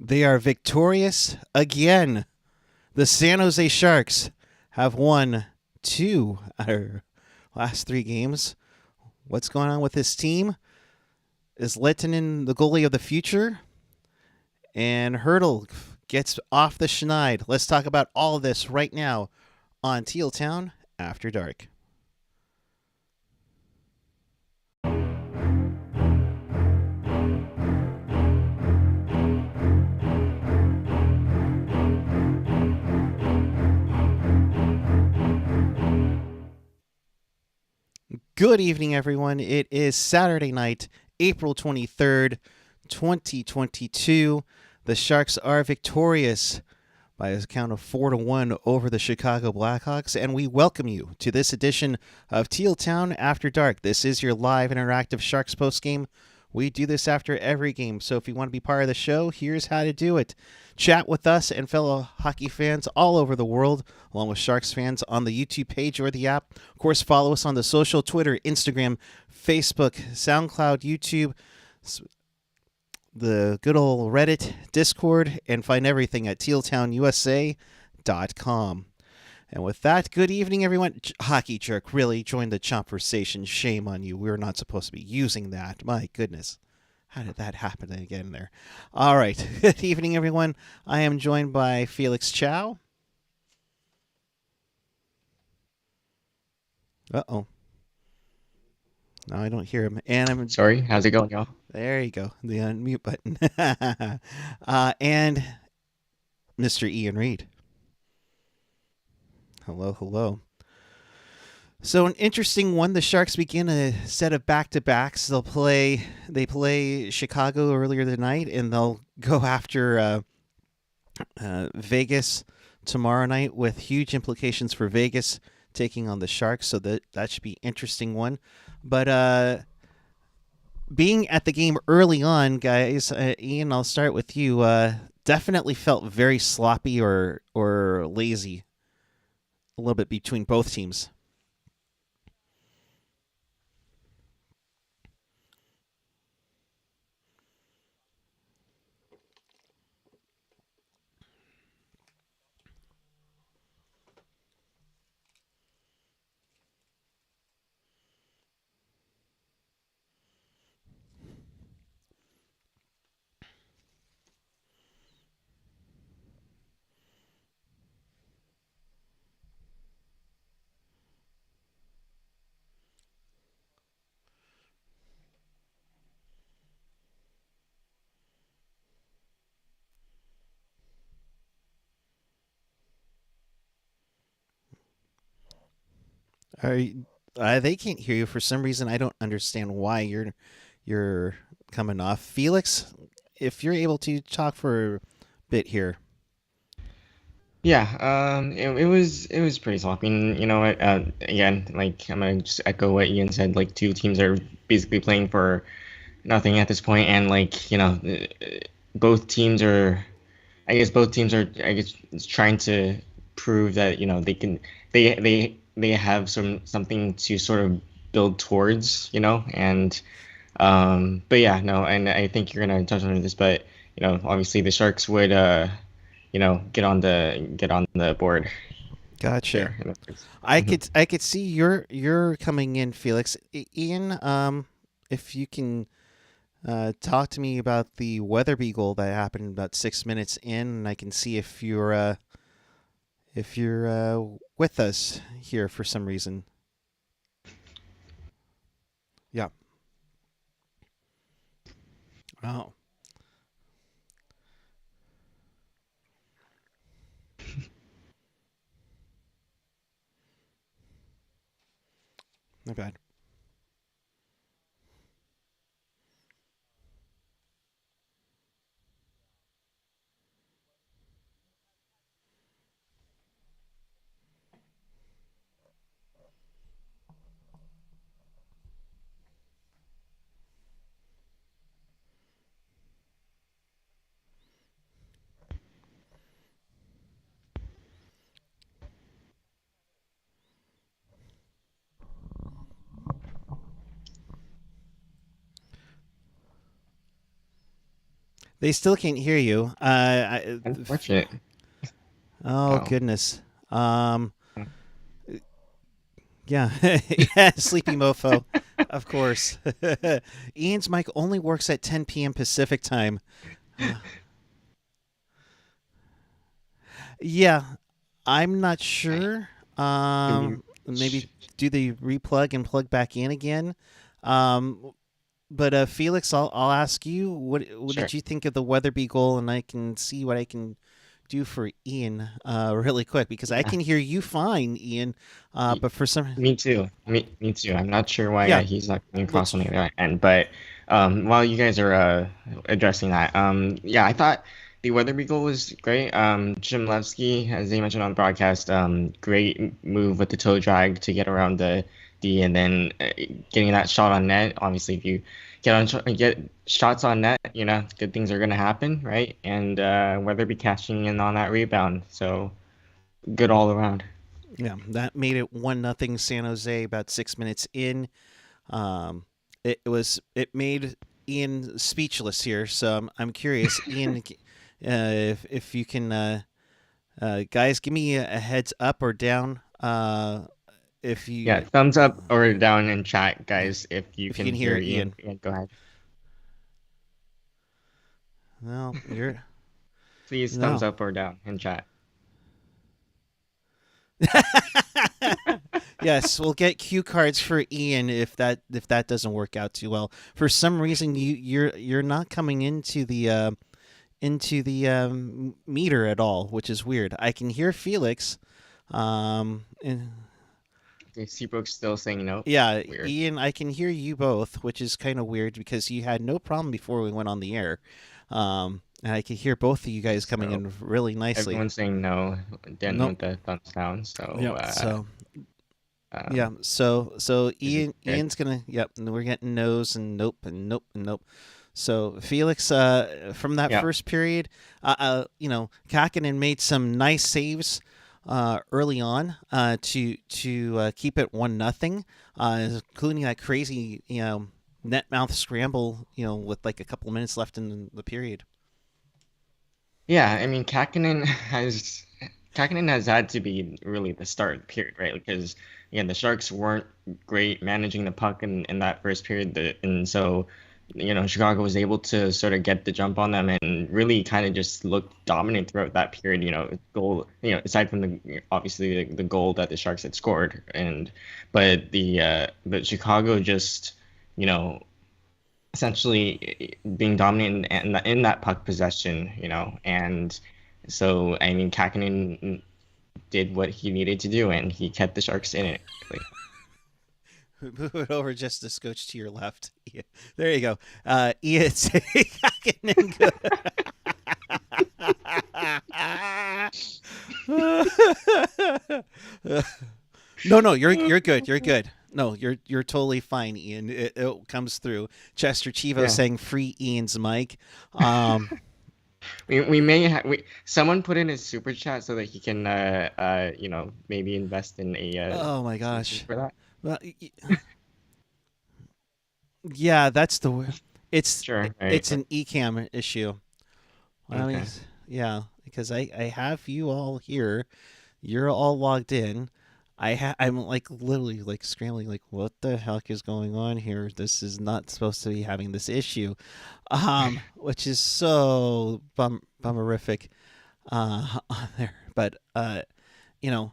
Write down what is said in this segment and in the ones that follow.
They are victorious again. The San Jose Sharks have won 2 out of their last 3 games. What's going on with this team? Is Lettinen the goalie of the future? And Hertl gets off the schneid. Let's talk about all of this right now on Teal Town After Dark. Good evening, everyone. It is Saturday night, April 23rd, 2022. The Sharks are victorious by a count of 4-1 over the Chicago Blackhawks, and we welcome you to this edition of Teal Town After Dark. This is your live interactive Sharks postgame. We do this after every game, so if you want to be part of the show, here's how to do it. Chat with us and fellow hockey fans all over the world, along with Sharks fans on the YouTube page or the app. Of course, follow us on the social, Twitter, Instagram, Facebook, SoundCloud, YouTube, the good old Reddit, Discord, and find everything at tealtownusa.com. And with that, good evening, everyone. Hockey Jerk really joined the conversation. Shame on you. We're not supposed to be using that. My goodness. How did that happen again there? All right. Good evening, everyone. I am joined by Felix Chow. Uh-oh. No, I don't hear him. And I'm sorry. How's it going, y'all? There you go. The unmute button. And Mr. Ian Reed. Hello, hello. So an interesting one. The Sharks begin a set of back-to-backs. They play Chicago earlier tonight, and they'll go after Vegas tomorrow night, with huge implications for Vegas taking on the Sharks. So that should be interesting one. But being at the game early on, guys, Ian, I'll start with you. Definitely felt very sloppy or lazy a little bit between both teams. They can't hear you for some reason. I don't understand why you're coming off. Felix, if you're able to talk for a bit here. Yeah, it was pretty sloppy. And you know what? Again, like I'm gonna just echo what Ian said. Like two teams are basically playing for nothing at this point, and like both teams are. Both teams are. I guess trying to prove that they can. They have something to sort of build towards. And but yeah, no, and I think you're gonna touch on this, but obviously the Sharks would get on the board. Gotcha. There. I could see you're coming in, Felix. Ian, if you can talk to me about the Weatherby goal that happened about 6 minutes in, and I can see if you're with us here for some reason. Yeah. Oh. Not bad. They still can't hear you. Unfortunate. Oh Oh. goodness. Yeah, yeah, sleepy mofo, of course. Ian's mic only works at 10 p.m. Pacific time. Uh, yeah, I'm not Okay. sure. Should we? Maybe do the replug and plug back in again. Um, but Felix, I'll ask you what Sure. did you think of the Weatherby goal, and I can see what I can do for Ian really quick because I Yeah. can hear you fine, Ian. Me, But for some, me too. Me too. I'm not sure why yeah, he's not coming across let's. on the other end, but while you guys are addressing that, yeah, I thought the Weatherby goal was great. Jim Levski, as they mentioned on the broadcast, great move with the toe drag to get around the D, and then getting that shot on net. Obviously, if you get shots on net, good things are gonna happen, right? And Weatherby cashing in on that rebound, so good all around. Yeah, that made it 1-0 San Jose about 6 minutes in. Um, it made Ian speechless here, so I'm curious, Ian, if you can, guys, give me a heads up or down. If Yeah, you thumbs up or down in chat, yeah, guys, if you if you can can hear hear Ian. Ian. Ian, go ahead. Well, you're Please thumbs no. up or down in chat. Yes, we'll get cue cards for Ian if that doesn't work out too well. For some reason, you're not coming into the meter at all, which is weird. I can hear Felix. And Okay, Seabrook's still saying no. yeah, Weird. Ian, I can hear you both, which is kind of weird because you had no problem before we went on the air. And I can hear both of you guys coming So in really nicely. everyone's saying no, then Nope. with the thumbs down. So Yep. So yeah. um, So this is good. Ian's gonna. Yep. And we're getting no's and nope and nope and nope. So Felix, from that Yeah. first period, Kahkonen made some nice saves early on to keep it 1-0, including that crazy net mouth scramble with like a couple of minutes left in the period. Yeah, I mean, Kakinen has had to be really the start of the period, right? Because again, the Sharks weren't great managing the puck in that first period, and so Chicago was able to sort of get the jump on them and really kind of just look dominant throughout that period. Goal, aside from obviously the goal that the Sharks had scored, but Chicago just you know essentially being dominant in that puck possession, and so I mean Kakinen did what he needed to do and he kept the Sharks in it. Like, Move it over just a scotch to your left. Yeah. There you go. Ian saying Kahkonen good. No, you're good. You're good. No, you're totally fine, Ian. It comes through. Chester Chivo yeah, saying free Ian's mic. Um, we may someone put in a super chat so that he can maybe invest in a oh my solution gosh. for that. Well, yeah, that's the. It's Sure, right. it's an Ecam issue. I mean, Okay. yeah, because I have you all here. You're all logged in. I'm like literally like scrambling like what the heck is going on here? This is not supposed to be having this issue. Which is so bummerific on there. But you know,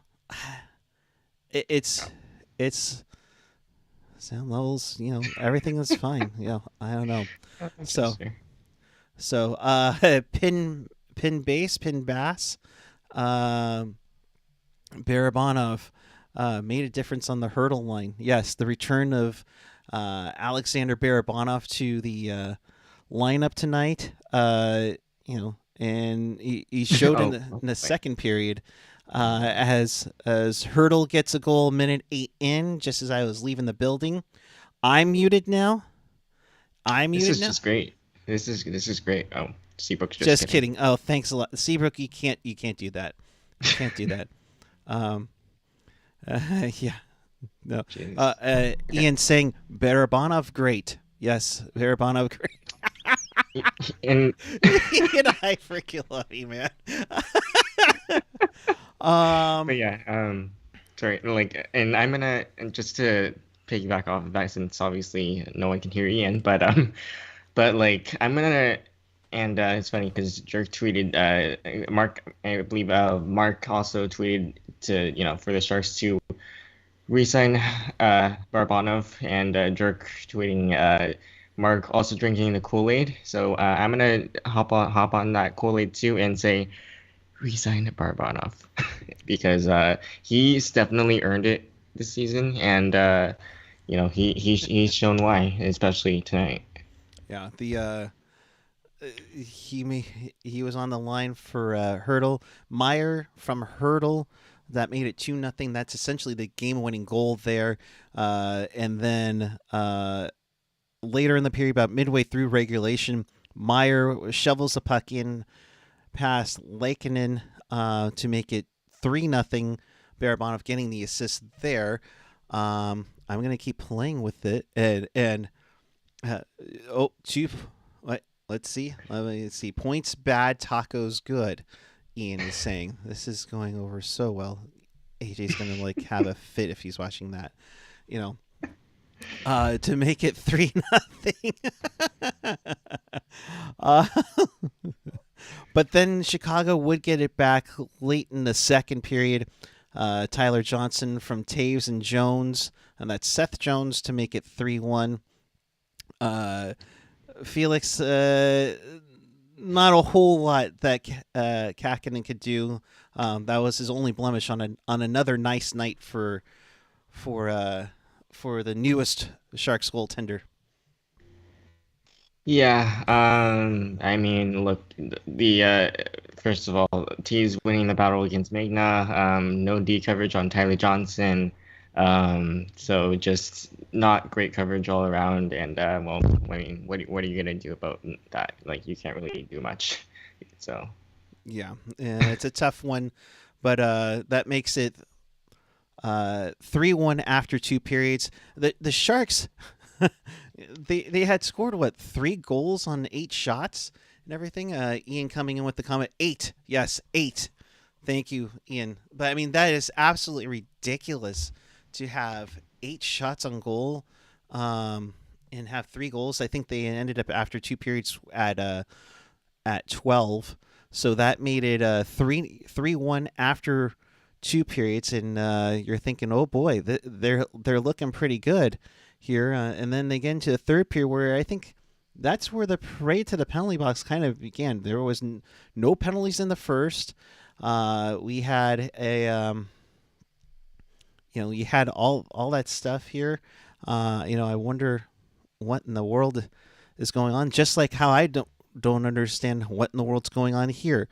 it's it's sound levels, everything is fine. I don't know. Oh, So interesting. so pin bass, pin bass. Um Barabanov made a difference on the Hertl line. Yes, the return of Alexander Barabanov to the lineup tonight. And he showed in Oh, the wait. second period as Hertl gets a goal, minute 8 in, just as I was leaving the building. I'm muted now. I'm This muted is now. just great. This is great. Oh, Seabrook's just Just kidding. kidding. Oh, thanks a lot, Seabrook. You can't do that. You can't do that. Um, yeah. No. Jeez. Okay. Ian saying Barabanov great. Yes, Barabanov great. And Ian, I freaking love you, man. but um, yeah, sorry, like, and I'm gonna and just to piggyback off of that, since obviously no one can hear Ian, but like I'm gonna, and it's funny because Jerk tweeted, Mark, I believe, Mark also tweeted to, for the Sharks to re-sign Barabanov, and Jerk tweeting, Mark also drinking the Kool-Aid. So I'm gonna hop on that Kool-Aid too and say re-sign Barabanov because he's definitely earned it this season, and he's shown why, especially tonight. yeah, he was on the line for Hertl. Meier from Hertl, that made it 2-0. That's essentially the game-winning goal there. And then later in the period, about midway through regulation, Meier shovels the puck in past Laakkonen to make it 3-0. Barabanov getting the assist there. I'm gonna keep playing with it, and uh, Chief. What? Let's see. Let me see. Points bad, tacos good. Ian is saying this is going over so well. AJ's gonna like have a fit if he's watching that. You know, to make it 3-0. uh, but then Chicago would get it back late in the second period. Tyler Johnson from Taves and Jones, and that's Seth Jones to make it 3-1. Felix, not a whole lot that Kahkonen could do. That was his only blemish on another nice night for the newest Sharks goaltender. Yeah, I mean, look, the first of all, T's winning the battle against Magna. No D coverage on Tyler Johnson. So just not great coverage all around. And well, I mean, what are you gonna do about that? Like, you can't really do much. So Yeah, it's a tough one, but that makes it 3-1 after two periods. The Sharks, they had scored what, 3 goals on 8 shots and everything. Ian coming in with the comment 8. Yes, 8. Thank you, Ian. But I mean that is absolutely ridiculous to have 8 shots on goal, and have 3 goals. I think they ended up after two periods at 12. So that made it 3-1 after two periods, and you're thinking, oh boy, they're looking pretty good here. And then they get into the third period, where I think that's where the parade to the penalty box kind of began. There was no penalties in the first. We had you had all that stuff here. I wonder what in the world is going on. Just like how I don't understand what in the world's going on here.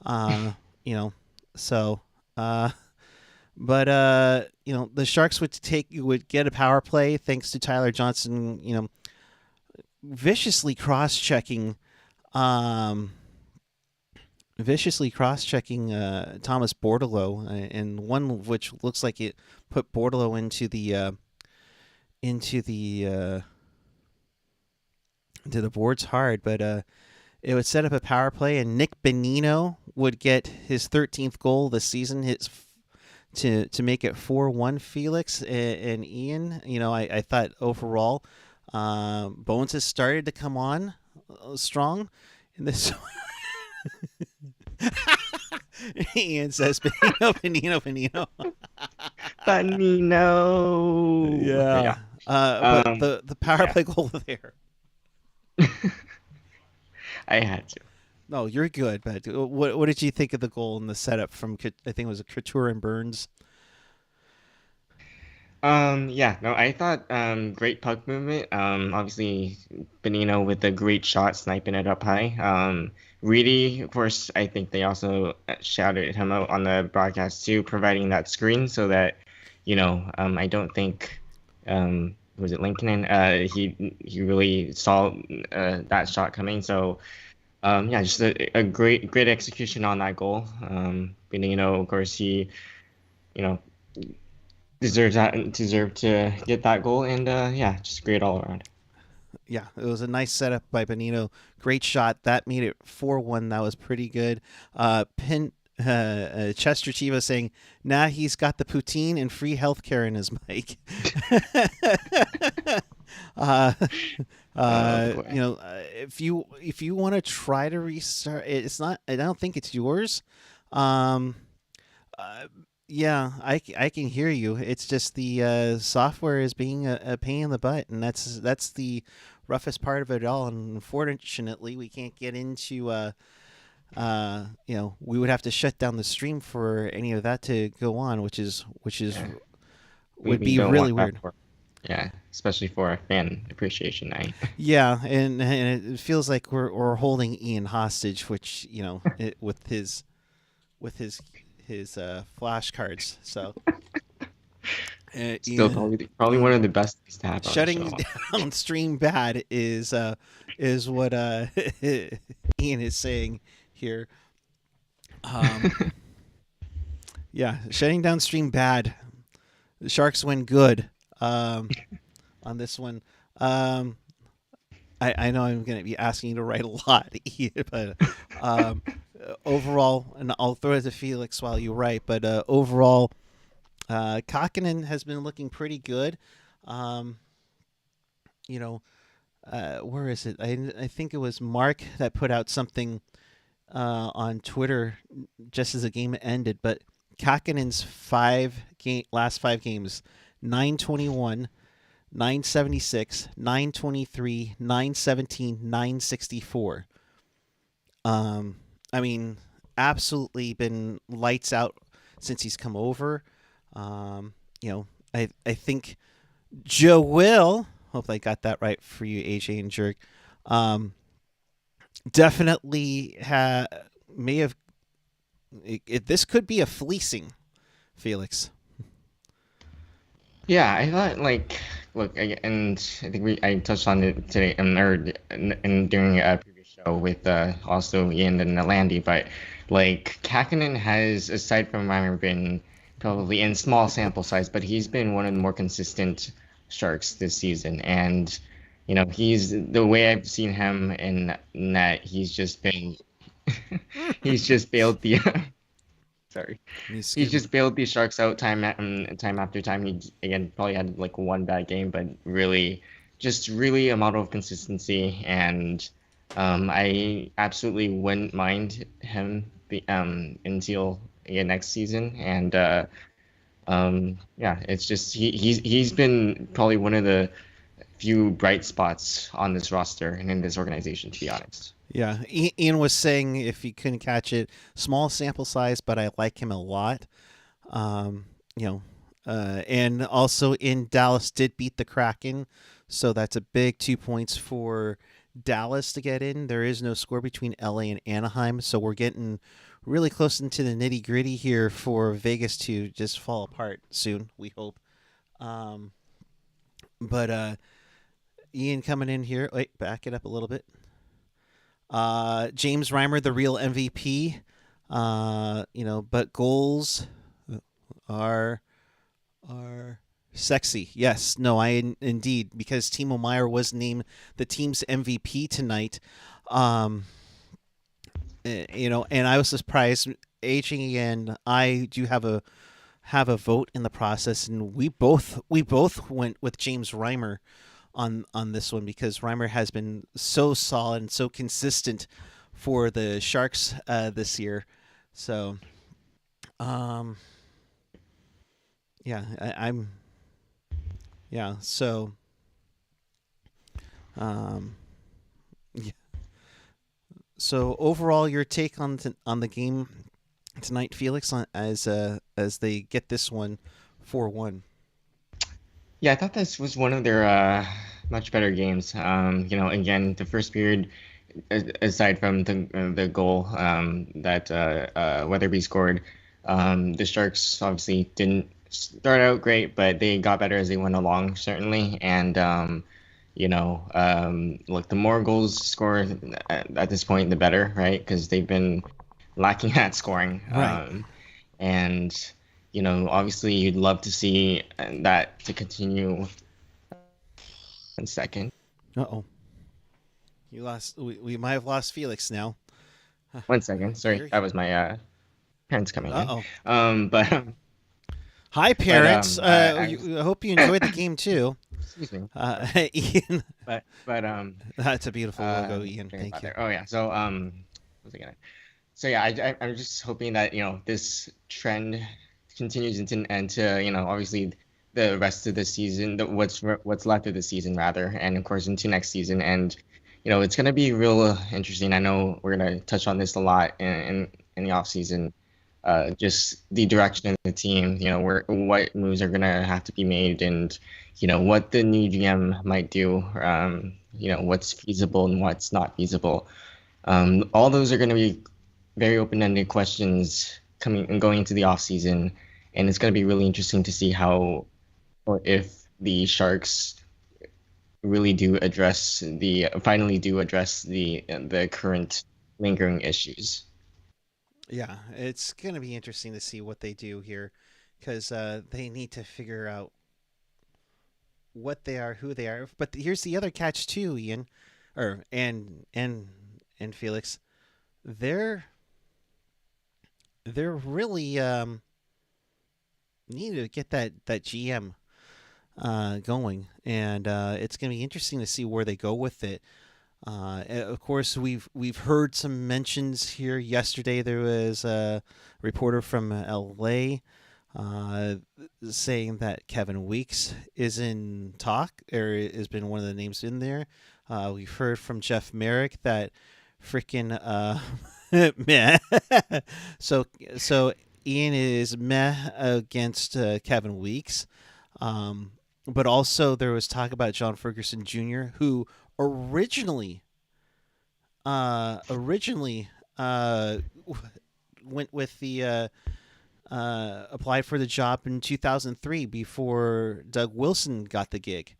Uh, you know, so but the Sharks would get a power play thanks to Tyler Johnson, viciously cross-checking um Thomas Bordeleau, and one of which looks like it put Bordeleau into the boards hard, but it would set up a power play, and Nick Bonino would get his 13th goal this season, to make it 4-1. Felix and Ian, I thought overall, Bones has started to come on strong in this. Ian says, Bonino. Bonino. Yeah. Yeah. But the power Yeah. play goal there. I had to. No, you're good. But what did you think of the goal and the setup from, I think it was Couture and Burns? Yeah, no, I thought great puck movement. Obviously Benino with a great shot, sniping it up high. Reedy, of course, I think they also shouted him out on the broadcast too, providing that screen so that, I don't think was it Lincoln? He really saw that shot coming. So yeah, just a great execution on that goal. Benino, of course, he, you know, deserved to get that goal, and yeah, just great all around. Yeah, it was a nice setup by Bonino. Great shot. That made it 4-1. That was pretty good. Chester Chiva saying, nah, he's got the poutine and free healthcare in his mic. uh, Oh boy. if you want to try to restart, it's not. I don't think it's yours. Um, uh, yeah, I can hear you. It's just the software is being a pain in the butt, and that's the roughest part of it all. And unfortunately, we can't get into we would have to shut down the stream for any of that to go on, which is Yeah. We would we be don't really want that weird. for yeah, especially for a fan appreciation night. Yeah, and it feels like we're holding Ian hostage, which with his flashcards. So Still Ian, probably one Ian of the best things to happen on the shutting show. down stream bad is what Ian is saying here. Um, yeah, shutting down stream bad. The Sharks win good on this one. Um, I know I'm going to be asking you to write a lot, Ian, but um, overall, and I'll throw it to Felix while you write, but overall, Kahkonen has been looking pretty good. Um, you know, where is it? I think it was Mark that put out something on Twitter just as the game ended. But Kakinen's last 5 games, 921, 976, 923, 917, 964. I mean, absolutely been lights out since he's come over. Um, I think Joe will. Hope I got that right for you, AJ and Jerk. Um, definitely may have. This could be a fleecing, Felix. Yeah, I thought like look, and I think I touched on it today, or during a previous show with also Ian and Landy, but like Kakinen has, aside from Reimer, been probably in small sample size, but he's been one of the more consistent Sharks this season, and he's the way I've seen him in net, he's just been he's just bailed the sorry. He's Excuse me. just bailed these Sharks out time after time. He again probably had like one bad game, but really a model of consistency. And I absolutely wouldn't mind him in Teal again next season. And yeah, it's just he's been probably one of the few bright spots on this roster and in this organization, to be honest. Yeah, Ian was saying if you couldn't catch it, small sample size, but I like him a lot. Um, and also in Dallas did beat the Kraken, so that's a big 2 points for Dallas to get in. There is no score between LA and Anaheim, so we're getting really close into the nitty gritty here for Vegas to just fall apart soon. We hope. Um, but Ian coming in here. Wait, back it up a little bit. James Reimer, the real MVP. But goals are are sexy. Yes, no, indeed, because Timo Meier was named the team's MVP tonight. Um, and I was surprised. AJ and I do have a vote in the process, and we both went with James Reimer on this one because Reimer has been so solid and so consistent for the Sharks this year. So, um, yeah, I'm yeah. So, um, yeah. So overall, your take on the game tonight, Felix, as they get this one 4-1. Yeah, I thought this was one of their much better games. Again, the first period, aside from the goal that Weatherby scored, the Sharks obviously didn't start out great, but they got better as they went along, certainly. And look, the more goals scored at this point, the better, right? Because they've been lacking at scoring. Right. And obviously you'd love to see that to continue in second. Uh-oh. You lost. We might have lost Felix now. 1 second. Sorry, Here. that was my parents coming in. Uh-oh. But Hi, but parents. I hope you enjoyed the game too. excuse me. Ian. But That's a beautiful logo, Ian. Thank you. Oh yeah. So what was I gonna? So yeah, I'm just hoping that this trend continues into obviously the rest of the season, what's left of the season rather, and of course into next season. And it's gonna be real interesting. I know we're gonna touch on this a lot in the off season. Just the direction of the team, what moves are gonna have to be made, and what the new GM might do. What's feasible and what's not feasible. All those are going to be very open-ended questions coming and going into the off season, and it's going to be really interesting to see how or if the Sharks really do finally do address the current lingering issues. Yeah, it's gonna be interesting to see what they do here, because they need to figure out what they are, who they are. But here's the other catch too, Ian, or and Felix. They're really need to get that GM going, and it's going to be interesting to see where they go with it. Of course, we've heard some mentions here. Yesterday, there was a reporter from LA saying that Kevin Weeks is in talk, or has been one of the names in there. We've heard from Jeff Merrick that freaking meh. so Ian is meh against Kevin Weeks. But also there was talk about John Ferguson Jr., who originally went with the applied for the job in 2003 before Doug Wilson got the gig.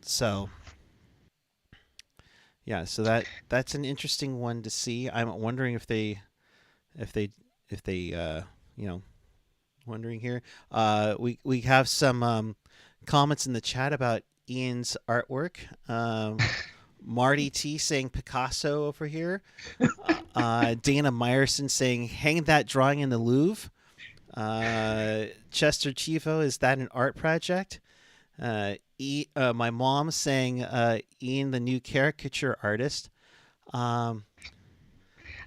So yeah, so that's an interesting one to see. I'm wondering if they wondering here. We have some comments in the chat about Ian's artwork. Marty T saying Picasso over here. Dana Meyerson saying hang that drawing in the Louvre. Chester Chivo, is that an art project? My mom saying Ian the new caricature artist.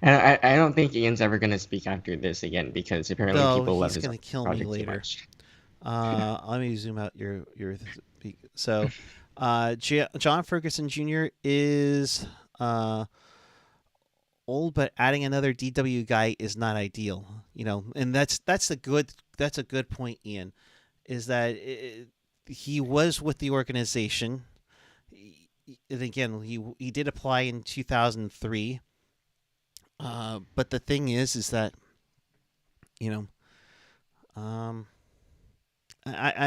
And I don't think Ian's ever going to speak after this again because apparently people love his project too much. He's going to kill me later. Let me zoom out your so John Ferguson Jr. is old, but adding another DW guy is not ideal. And that's a good point, Ian. Is that he was with the organization, and again he did apply in 2003. But the thing is that I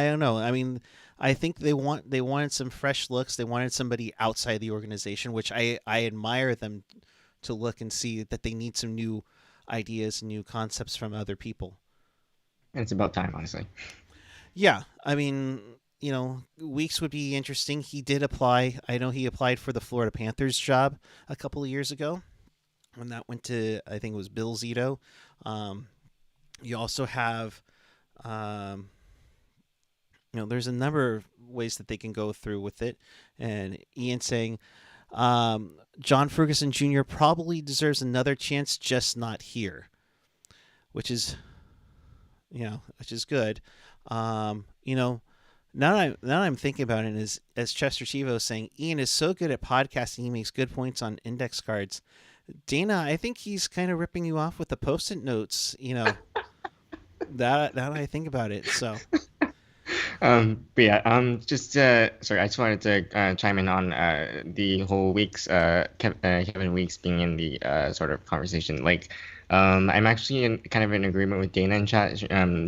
don't know. I mean, I think they wanted some fresh looks. They wanted somebody outside the organization, which I admire them to look and see that they need some new ideas, new concepts from other people. And it's about time, honestly. Yeah, I mean, Weeks would be interesting. He did apply. I know he applied for the Florida Panthers job a couple of years ago when that went to, I think it was Bill Zito. You also have, there's a number of ways that they can go through with it. And Ian saying, John Ferguson Jr. probably deserves another chance, just not here, which is good. Now I'm thinking about it, is as Chester Chivo saying, Ian is so good at podcasting, he makes good points on index cards. Dana, I think he's kind of ripping you off with the post-it notes, that I think about it. So, but yeah, just sorry, I just wanted to chime in on the whole Weeks, Kevin Weeks being in the sort of conversation. Like, I'm actually kind of in agreement with Dana in chat.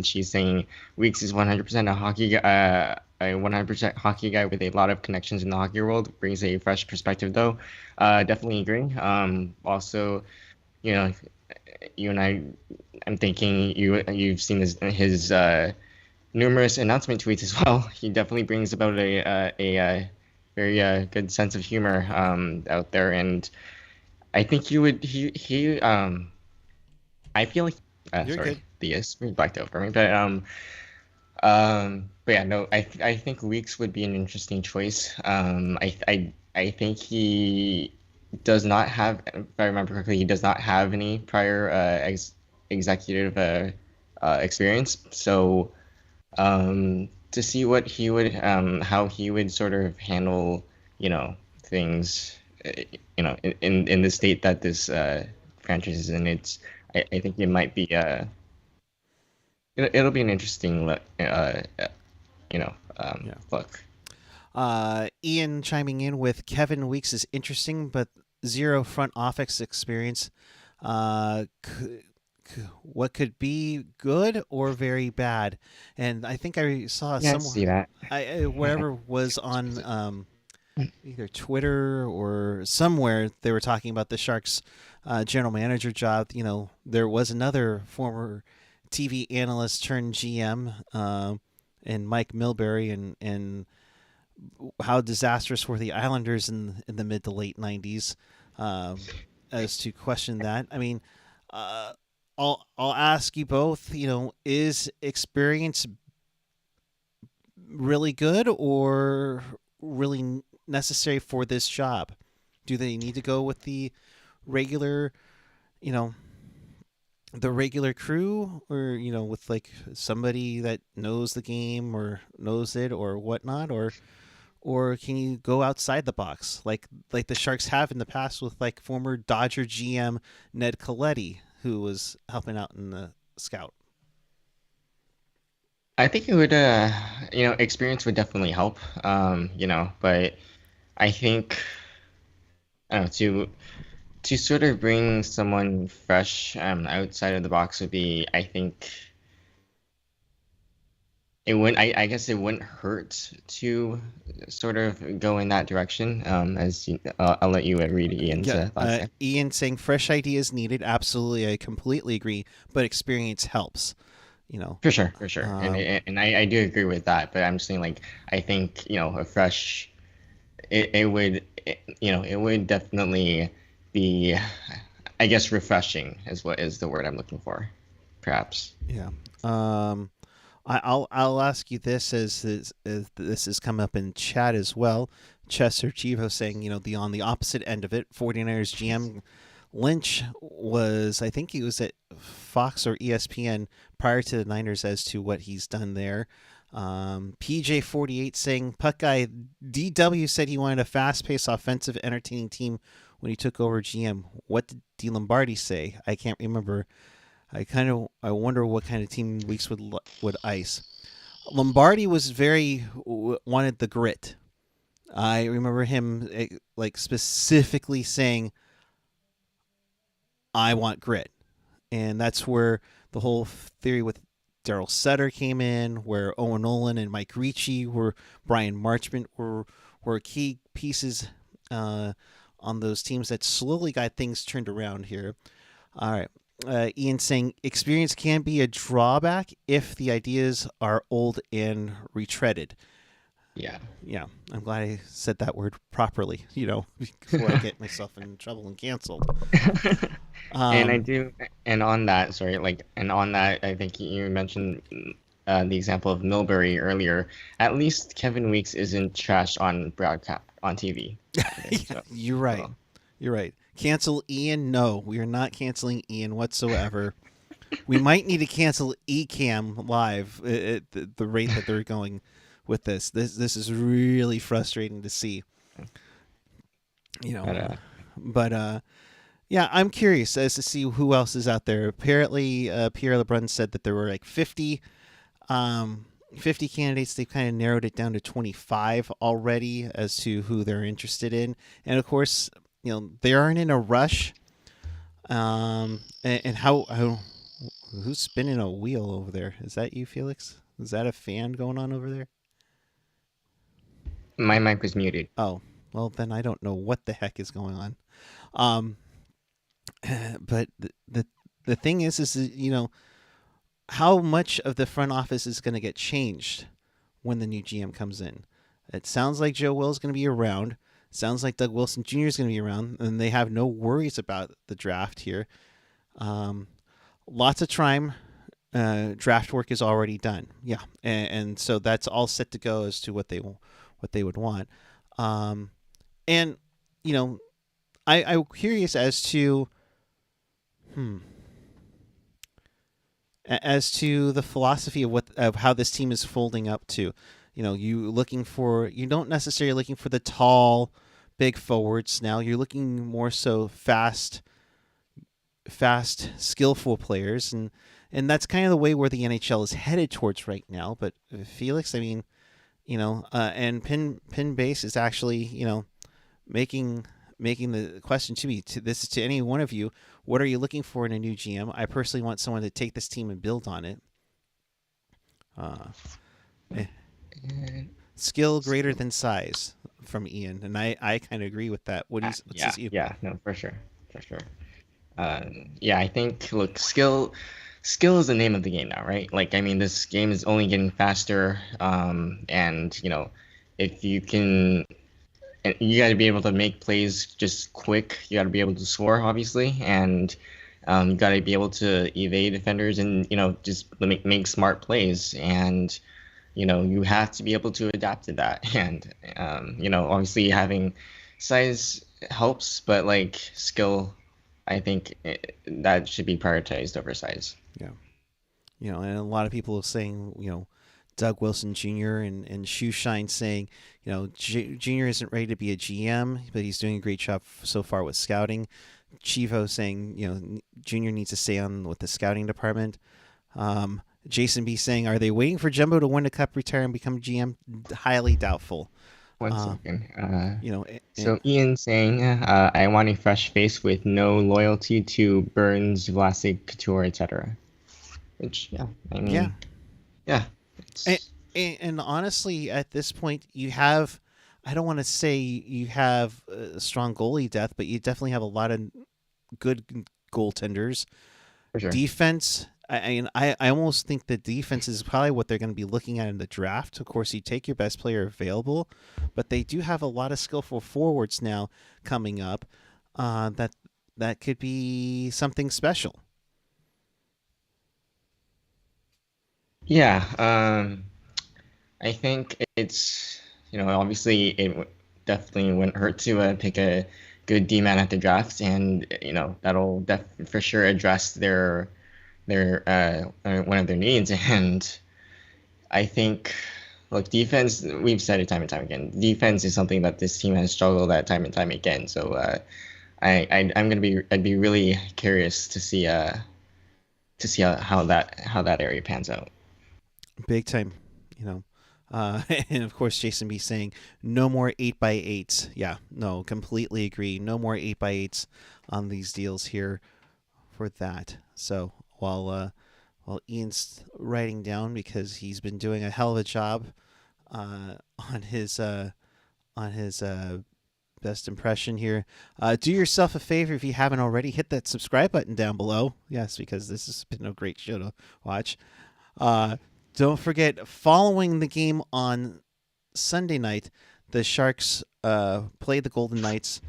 She's saying Weeks is 100% a hockey a 100% hockey guy with a lot of connections in the hockey world. Brings a fresh perspective, though. Definitely agree. Also, you and I'm thinking you've seen his numerous announcement tweets as well. He definitely brings about a very good sense of humor out there, and I think he I feel like You're sorry, good. the screen blacked out for me, but yeah, no, I think Weeks would be an interesting choice. I think he does not have, if I remember correctly, he does not have any prior executive experience. So to see what he would how he would sort of handle, things, in the state that this franchise is in, I think it might be it'll be an interesting Yeah. look. Ian chiming in with Kevin Weeks is interesting, but zero front office experience. Uh, what could be good or very bad? And I think I saw Yeah, I somewhere, see that. wherever was on either Twitter or somewhere, they were talking about the Sharks general manager job. There was another former TV analyst turned GM, and Mike Milbury, and how disastrous were the Islanders in the mid to late '90s, as to question that. I mean, uh, I'll ask you both. Is experience really good or really necessary for this job? Do they need to go with regular, you know, the regular crew, or with like somebody that knows the game or knows it or whatnot, or can you go outside the box like the Sharks have in the past with like former Dodger GM Ned Colletti, who was helping out in the scout? I think it would, experience would definitely help. But I think I don't know, to sort of bring someone fresh outside of the box would be, I think it wouldn't. I guess it wouldn't hurt to sort of go in that direction. I'll let you read Ian's Yeah, thoughts there. Ian saying fresh ideas needed. Absolutely, I completely agree. But experience helps. You know, For sure, um, and I do agree with that. But I'm saying, like, I think a fresh, it would it would definitely be, I guess, refreshing is what is the word I'm looking for, perhaps. yeah. Um, I'll ask you this as this has come up in chat as well. Chester Chivo saying, the on the opposite end of it, 49ers GM Lynch was, I think he was at Fox or ESPN prior to the Niners as to what he's done there. PJ48 saying, Puck Guy DW said he wanted a fast paced, offensive, entertaining team when he took over GM. What did D. Lombardi say? I can't remember. I wonder what kind of team Weeks would ice. Lombardi was very wanted the grit. I remember him like specifically saying, "I want grit," and that's where the whole theory with Daryl Sutter came in, where Owen Nolan and Mike Ricci were Brian Marchment were key pieces on those teams that slowly got things turned around here. All right. Ian saying experience can be a drawback if the ideas are old and retreaded. Yeah. Yeah, I'm glad I said that word properly, before I get myself in trouble and canceled. And I Um, do, and on that, sorry, and on that, I think you mentioned the example of Milbury earlier. At least Kevin Weeks isn't trashed on broadcast on TV either. yeah, you're right. So You're right. Cancel Ian? No, we are not canceling Ian whatsoever. We might need to cancel Ecamm live at the rate that they're going with this. This is really frustrating to see. You but, know, but yeah, I'm curious as to see who else is out there. Apparently, Pierre LeBrun said that there were like 50 candidates. They've kind of narrowed it down to 25 already as to who they're interested in. And of course, they aren't in a rush. And how who's spinning a wheel over there? Is that you, Felix? Is that a fan going on over there? my mic was muted. Oh, well, then I don't know what the heck is going on. Um, but the thing is how much of the front office is going to get changed when the new GM comes in. It sounds like Joe Will is going to be around. It sounds like Doug Wilson Jr. is going to be around, and they have no worries about the draft here. Um, Lots of time. Draft work is already done. Yeah, and so that's all set to go as to what they would want. Um, and you know, I'm curious as to hmm, as to the philosophy of how this team is folding up to. You don't necessarily looking for the tall, big forwards now. You're looking more so fast, skillful players, and that's kind of the way where the NHL is headed towards right now. But Felix, I mean, and Pin Base is actually making the question to me. This is to any one of you. What are you looking for in a new GM? I personally want someone to take this team and build on it. Eh, Skill greater than size from Ian, and I kind of agree with that. What's his view? Yeah, no, for sure, for sure. Yeah, I think look, skill is the name of the game now, right? Like, I mean, this game is only getting faster, and if you can, you got to be able to make plays just quick. You got to be able to score, obviously, and you got to be able to evade defenders and just make smart plays, and you have to be able to adapt to that, and obviously having size helps, but like skill, I think that should be prioritized over size. Yeah. And a lot of people are saying, Doug Wilson Jr. and Shoeshine saying, Jr. isn't ready to be a GM, but he's doing a great job so far with scouting. Chivo saying, Jr. needs to stay on with the scouting department. Jason B saying, are they waiting for Jumbo to win a cup, retire, and become GM? Highly doubtful. One second. So Ian saying, I want a fresh face with no loyalty to Burns, Vlasic, Couture, etc. Which, yeah, I mean, yeah. And honestly, at this point, you have, I don't want to say you have a strong goalie depth, but you definitely have a lot of good goaltenders. For sure. Defense, I almost think the defense is probably what they're going to be looking at in the draft. Of course, you take your best player available, but they do have a lot of skillful forwards now coming up that could be something special. Yeah, I think it's obviously it definitely wouldn't hurt to pick a good D-man at the draft, and that'll for sure address their one of their needs. And I think, look, defense, we've said it time and time again, defense is something that this team has struggled at time and time again. So I'd be really curious to see how that area pans out. Big time, and of course Jason B saying no more 8x8s. Yeah, no, completely agree. No more 8x8s on these deals here for that. So while Ian's writing down, because he's been doing a hell of a job on his best impression here, do yourself a favor, if you haven't already, hit that subscribe button down below. Yes, because this has been a great show to watch. Don't forget, following the game on Sunday night, the Sharks play the Golden Knights.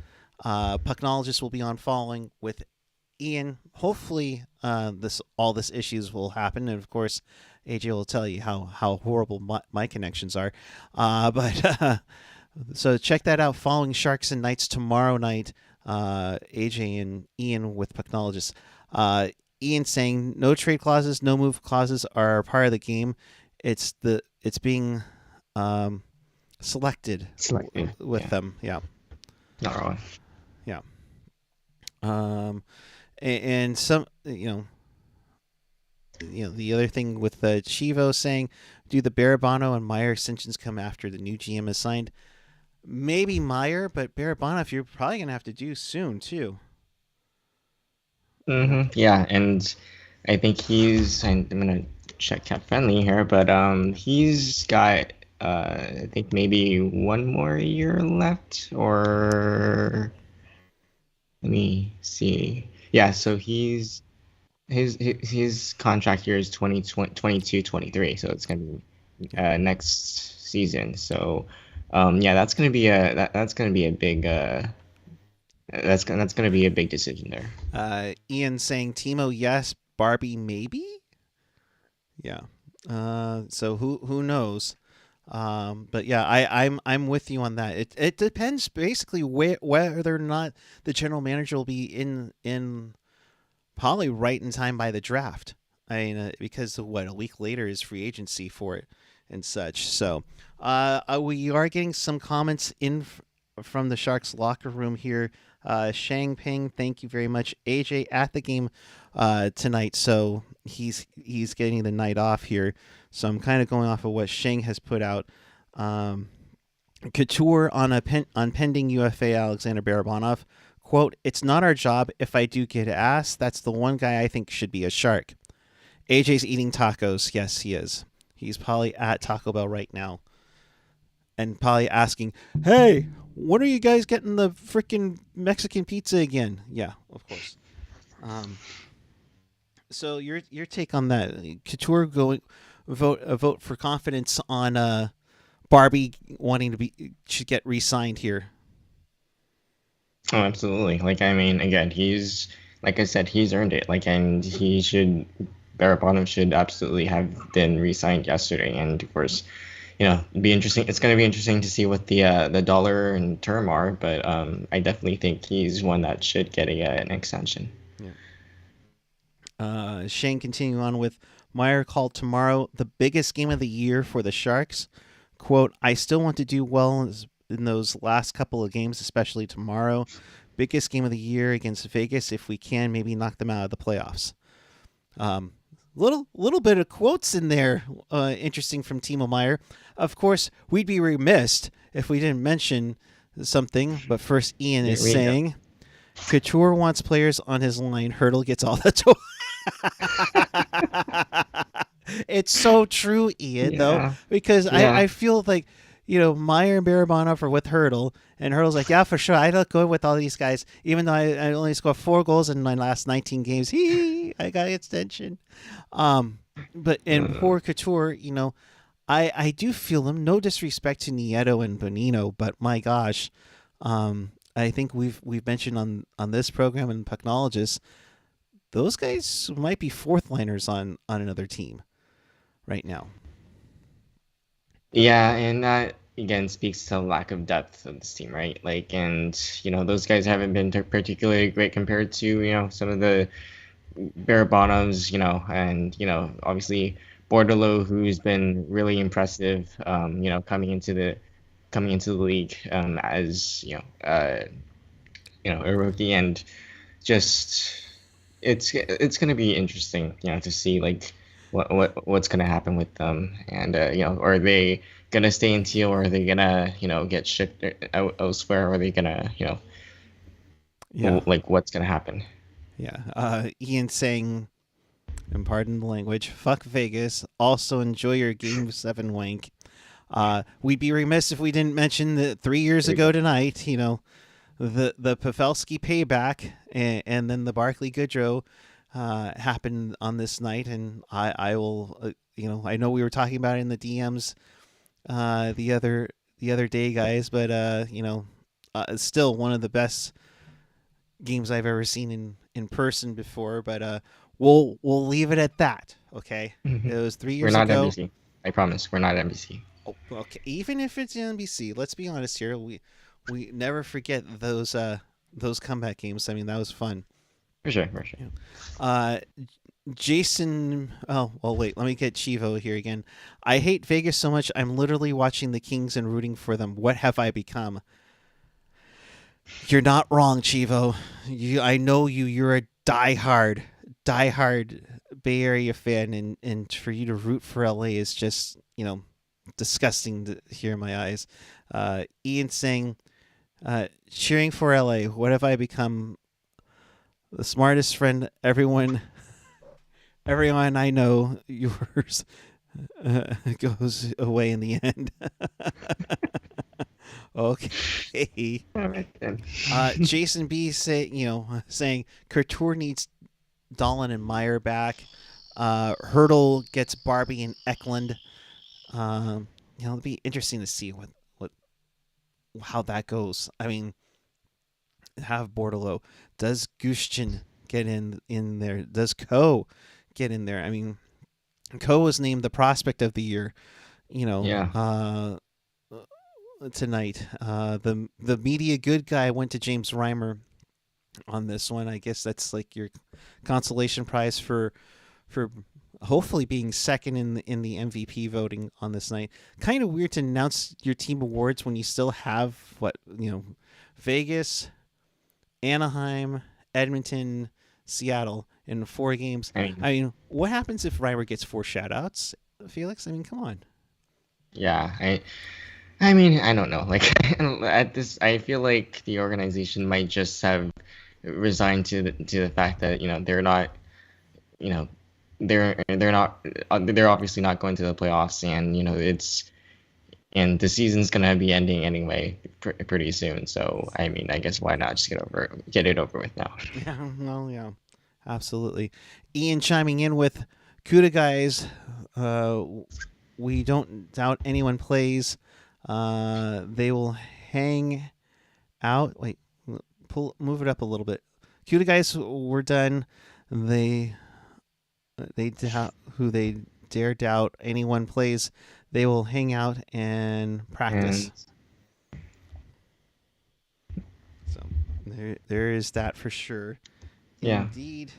Pucknologist will be on following with Ian. Hopefully, all this issues will happen, and of course, AJ will tell you how horrible my connections are. So check that out. Following Sharks and Knights tomorrow night. AJ and Ian with Pucknologist. Ian saying no trade clauses, no move clauses are part of the game. It's being selected with them. Yeah. Not wrong. Yeah. And some, the other thing with Chivo saying, do the Barabano and Meier extensions come after the new GM is signed? Maybe Meier, but Barabano, you're probably going to have to do soon too. Mm-hmm. Yeah, and I think I'm gonna check Cap Friendly here, but he's got I think maybe one more year left, or let me see. Yeah, so his contract year is 2022-23, so it's gonna be next season. So Yeah, that's gonna be a big that's gonna be a big decision there. Ian saying Timo yes, Barbie maybe. Yeah. So who knows? But yeah, I'm with you on that. It depends basically whether or not the general manager will be in probably right in time by the draft. I mean, because what a week later is free agency for it and such. So, we are getting some comments from the Sharks locker room here. Shang Ping, thank you very much. AJ at the game tonight, so he's getting the night off here. So I'm kind of going off of what Shang has put out. Couture on pending UFA Alexander Barabanov. Quote, it's not our job. If I do get asked, that's the one guy I think should be a Shark. AJ's eating tacos. Yes, he is. He's probably at Taco Bell right now. And probably asking, hey, when are you guys getting the freaking Mexican pizza again? Yeah, of course. So your take on that? Couture going vote for confidence on Barbie wanting should get re-signed here. Oh, absolutely. Like, I mean, again, like I said, he's earned it. Like, and Barabanov should absolutely have been re-signed yesterday. And of course, be interesting. It's going to be interesting to see what the dollar and term are. But I definitely think he's one that should get an extension. Yeah. Shane continuing on with Meier called tomorrow the biggest game of the year for the Sharks. Quote, I still want to do well in those last couple of games, especially tomorrow. Biggest game of the year against Vegas. If we can, maybe knock them out of the playoffs. Little bit of quotes in there, interesting from Timo Meier. Of course, we'd be remiss if we didn't mention something. But first, Ian is saying, Couture wants players on his line. Hertl gets all the toys. It's so true, Ian, though, because I feel like, Meier and Barabanov are with Hertl, and Hertl's like, yeah, for sure, I look good with all these guys, even though I only scored 4 goals in my last 19 games. I got an extension. But poor Couture, I do feel him. No disrespect to Nieto and Bonino, but my gosh, I think we've mentioned on this program and Pucknologists, those guys might be fourth liners on another team right now. Yeah, and that again speaks to the lack of depth of this team, right? Like, and those guys haven't been particularly great compared to some of the Barabanovs, and obviously Bordelot, who's been really impressive, coming into the league as a rookie, and just it's going to be interesting, to see like what's going to happen with them, and are they going to stay in Teal, or are they going to get shipped out elsewhere, or are they going to like what's going to happen? Yeah. Ian saying, and pardon the language, fuck Vegas. Also enjoy your Game 7 wank. We'd be remiss if we didn't mention that 3 years ago tonight, the Pavelski payback and then the Barclay Goodrow happened on this night, and I will I know we were talking about it in the DMs the other day, guys, but still one of the best games I've ever seen in person before, but we'll leave it at that. Okay, Mm-hmm. It was 3 years ago. We're not ago. NBC. I promise, we're not NBC. Oh, okay, even if it's NBC, let's be honest here. We never forget those comeback games. I mean, that was fun. For sure. Jason, oh, well, wait, let me get Chivo here again. I hate Vegas so much, I'm literally watching the Kings and rooting for them. What have I become? You're not wrong, Chivo. I know you. You're a diehard Bay Area fan, and for you to root for LA is just, disgusting to hear in my eyes. Ian saying, cheering for LA. What have I become? The smartest friend everyone I know, yours goes away in the end. Okay. All right, then. Jason B saying Couture needs Dolan and Meier back. Hertl gets Barbie and Eklund. It'll be interesting to see what how that goes. I mean, have Bordelot. Does Gushchin get in there? Does Ko get in there? I mean, Ko was named the prospect of the year. You know, Yeah. tonight. The media good guy went to James Reimer on this one. I guess that's like your consolation prize for hopefully being second in the MVP voting on this night. Kind of weird to announce your team awards when you still have Vegas, Anaheim, Edmonton, Seattle in 4 games. I mean, what happens if Reimer gets 4 shoutouts, Felix? I mean, come on. Yeah, I mean, I don't know. Like at this, I feel like the organization might just have resigned to the fact that they're not, you know, they're not they're obviously not going to the playoffs, and and the season's gonna be ending anyway pretty soon. So I mean, I guess why not just get it over with now? Yeah, well, yeah, absolutely. Ian chiming in with Kuda guys. We don't doubt anyone plays. They will hang out. Wait, move it up a little bit. Kuda guys, we're done. They who they dare doubt anyone plays. They will hang out and practice. So there is that for sure. Yeah. Indeed.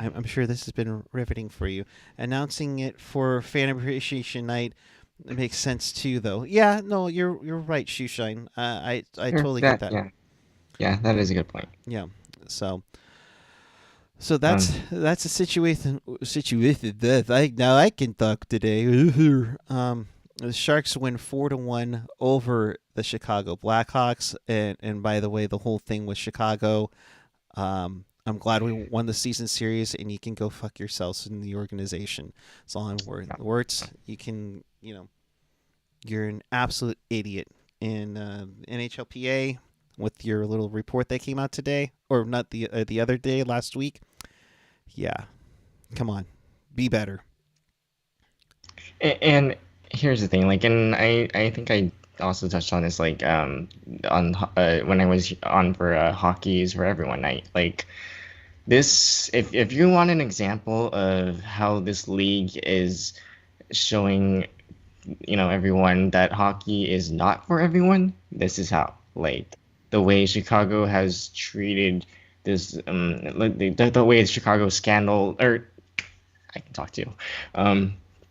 I'm sure this has been riveting for you. Announcing it for Fan Appreciation Night makes sense too, though. Yeah, no, you're right, Shoeshine. I totally get that. Yeah, that is a good point. Yeah, so that's a situation. Now I can talk today. The Sharks win 4-1 over the Chicago Blackhawks, and by the way, the whole thing with Chicago. I'm glad we won the season series, and you can go fuck yourselves in the organization. That's all I'm worth. Words, you can, you're an absolute idiot. In NHLPA, with your little report that came out today, or not the other day, last week. Yeah, come on, be better. And here's the thing, and I think I also touched on this, on when I was on for Hockey is for Everyone night, this, if you want an example of how this league is showing everyone that hockey is not for everyone, this is how. The way Chicago has treated this, the way Chicago scandal, or I can talk to you,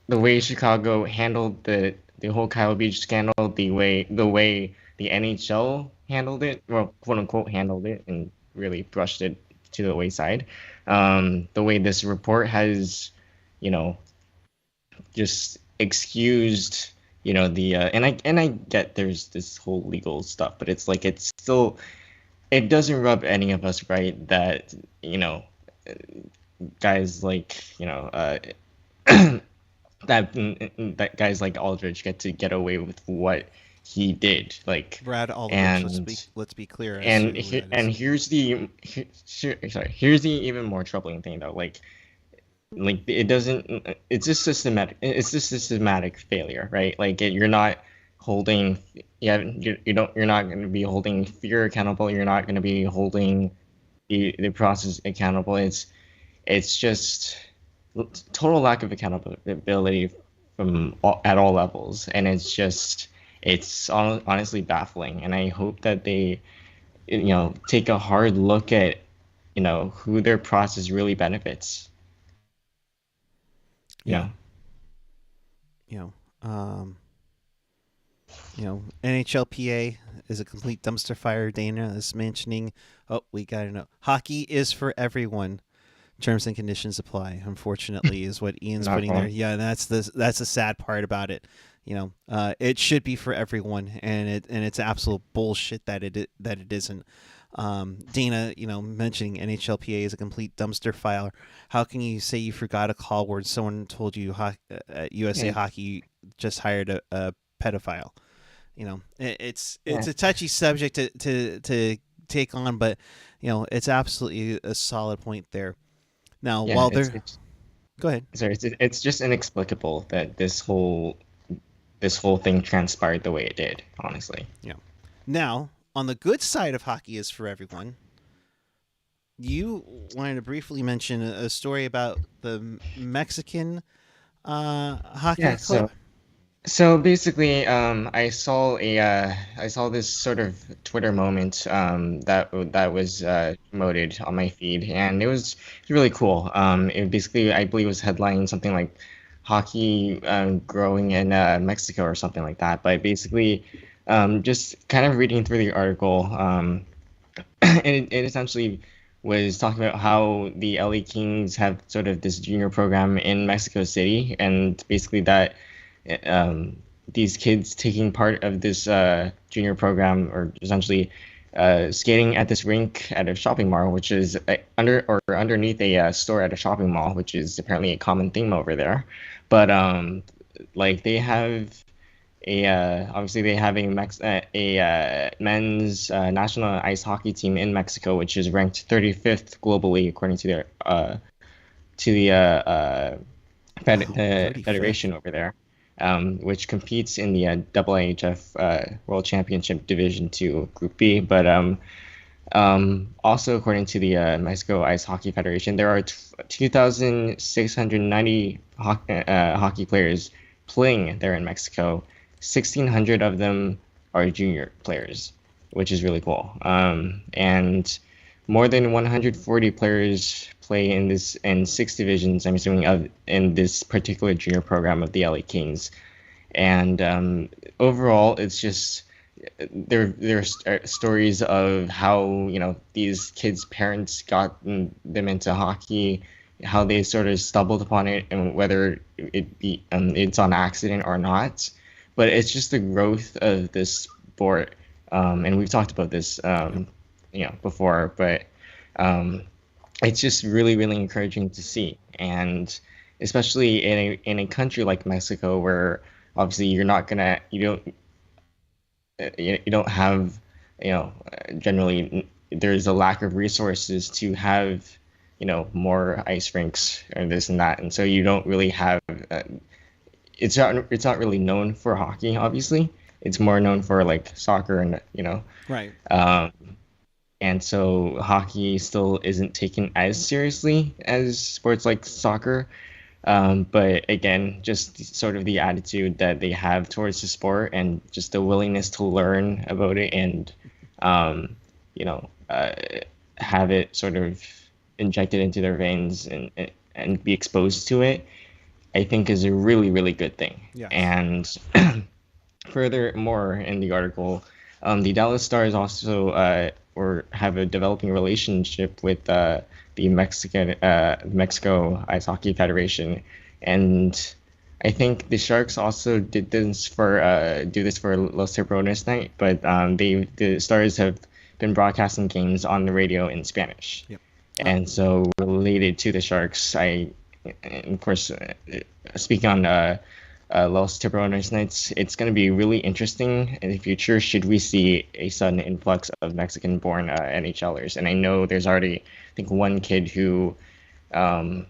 the way Chicago handled the whole Kyle Beach scandal, the way the NHL handled it, well, quote unquote handled it, and really brushed it to the wayside. The way this report has, just excused, and I get there's this whole legal stuff, but it's still, it doesn't rub any of us right that guys that guys like Aldridge get away with what he did, Brad Aldridge. Let's be clear. Here's the even more troubling thing, though. It doesn't. It's just systematic. It's just systematic failure, right? You're not holding. You're not going to be holding fear accountable. You're not going to be holding the process accountable. It's just total lack of accountability at all levels, and it's honestly baffling. And I hope that they take a hard look at who their process really benefits. NHLPA is a complete dumpster fire. Dana is mentioning. Oh, we got to know. Hockey is for everyone. Terms and conditions apply. Unfortunately, is what Ian's putting there. Yeah, that's the sad part about it. It should be for everyone, and it's absolute bullshit that it isn't. Dana, mentioning NHLPA is a complete dumpster fire. How can you say you forgot a call where someone told you USA Hockey just hired a pedophile? It's a touchy subject to take on, but it's absolutely a solid point there. Now, while they're go ahead. Sorry, it's just inexplicable that this whole this whole thing transpired the way it did, honestly. Yeah. Now, on the good side of hockey is for everyone. You wanted to briefly mention a story about the Mexican hockey Yeah, club. so basically, I saw this sort of Twitter moment that was promoted on my feed, and it was really cool. It basically, I believe, was headlining something like hockey growing in Mexico or something like that. But basically, just kind of reading through the article, it essentially was talking about how the LA Kings have sort of this junior program in Mexico City, and basically that um, these kids taking part of this junior program or essentially skating at this rink at a shopping mall, which is underneath a store at a shopping mall, which is apparently a common theme over there. But like they have obviously they have a men's national ice hockey team in Mexico, which is ranked 35th globally according to their to Wow, the 35th. federation over there, which competes in the IIHF World Championship Division Two Group B. But also according to the Mexico Ice Hockey Federation, there are 2,690 hockey players playing there in Mexico. 1,600 of them are junior players, which is really cool. And more than 140 players play in six divisions. I'm assuming in this particular junior program of the LA Kings, and overall, it's just there are stories of how these kids' parents got them into hockey, how they sort of stumbled upon it, and whether it's on accident or not. But it's just the growth of this sport, and we've talked about this Yep. before, but um, it's just really really encouraging to see, and especially in a country like Mexico where obviously you don't have generally there's a lack of resources to have more ice rinks and this and that, and so you don't really have it's not really known for hockey, obviously. It's more known for like soccer and Right. um, and so hockey still isn't taken as seriously as sports like soccer. But again, just sort of the attitude that they have towards the sport and just the willingness to learn about it and, um, you know, uh, have it sort of injected into their veins and be exposed to it, I think is a really, really good thing. Yes. And furthermore, in the article, the Dallas Stars also or have a developing relationship with the Mexico Ice Hockey Federation, and I think the Sharks also did this for do this for Los Tiburones night, but the Stars have been broadcasting games on the radio in Spanish, Yep. and so related to the Sharks, of course, speaking on Los Tiburones nights, it's going to be really interesting in the future. Should we see a sudden influx of Mexican-born NHLers? And I know there's already, I think, one kid who um,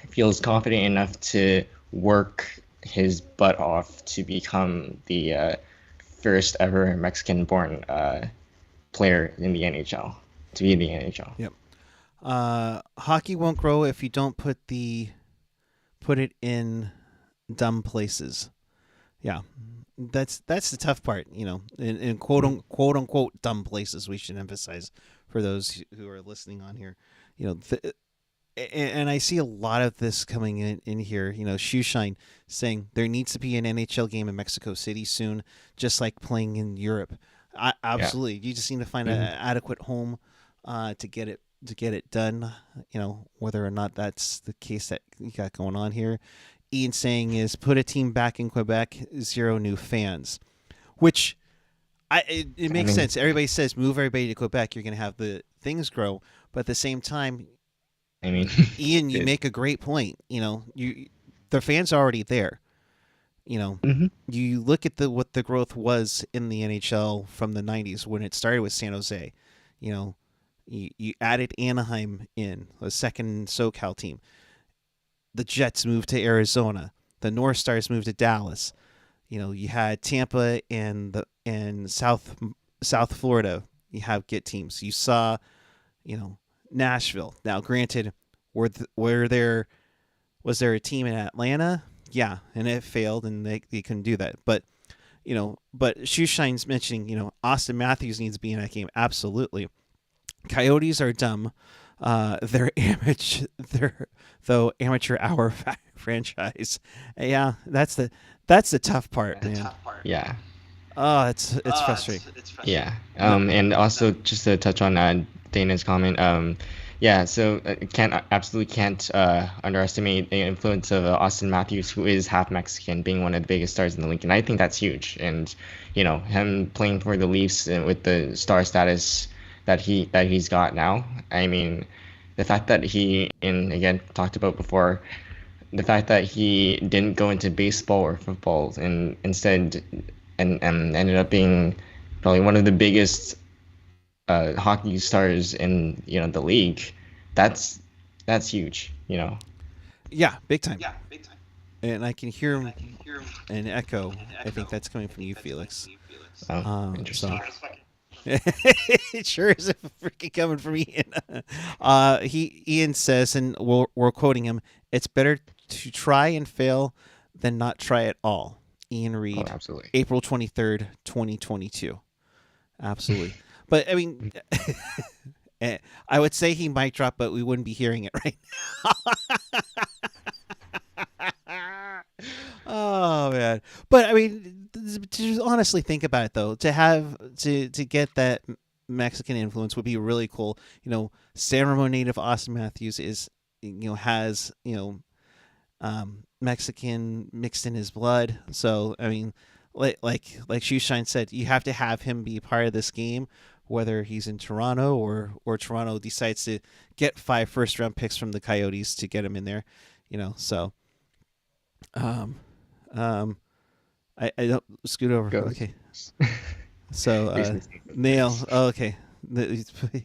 feels confident enough to work his butt off to become the first ever Mexican-born player in the NHL, to be in the NHL. Yep. Hockey won't grow if you don't put it in dumb places. Yeah, that's the tough part. In quote unquote dumb places. We should emphasize for those who are listening on here. You know, and I see a lot of this coming in here. Shoeshine saying there needs to be an NHL game in Mexico City soon, just like playing in Europe. Yeah. Absolutely, you just need to find an Mhm. adequate home to get it done. Whether or not that's the case that you got going on here. Ian saying is put a team back in Quebec, zero new fans, which it I makes mean, sense. Everybody says move everybody to Quebec, you're going to have the things grow, but at the same time, I mean, Ian, you it, make a great point. The fans are already there. You know, mhm. you look at what the growth was in the NHL from the '90s when it started with San Jose. You know, you added Anaheim in a second SoCal team. The Jets moved to Arizona. The North Stars moved to Dallas. You had Tampa and South Florida. You have get teams. You saw, Nashville. Now, granted, was there a team in Atlanta? Yeah, and it failed, and they couldn't do that. But Shoeshine's mentioning, Austin Matthews needs to be in that game. Absolutely. Coyotes are dumb. They're amateur hour franchise. Yeah, that's the tough part, man. Yeah. Oh, it's frustrating. Yeah. And also just to touch on Dana's comment, yeah, so absolutely can't underestimate the influence of Austin Matthews, who is half Mexican, being one of the biggest stars in the league, and I think that's huge. And him playing for the Leafs and with the star status that he's got now, I mean, the fact that again talked about before, the fact that he didn't go into baseball or football and instead and ended up being probably one of the biggest hockey stars in the league, that's huge. Yeah, big time. And I can hear an echo. I think that's coming from you, Felix. Oh, interesting. It sure is freaking coming from Ian. Ian says, and we're quoting him, "It's better to try and fail than not try at all." Ian Reed, absolutely. April 23rd, 2022. Absolutely. But I mean, I would say he might drop, but we wouldn't be hearing it right now. Oh man! But I mean, to honestly think about it, though, to get that Mexican influence would be really cool. San Ramon native Austin Matthews has Mexican mixed in his blood. So I mean, like Shoeshine said, you have to have him be part of this game, whether he's in Toronto or Toronto decides to get 5 first-round picks from the Coyotes to get him in there. So. I don't scoot over. Go. Okay. So nail. Oh, okay.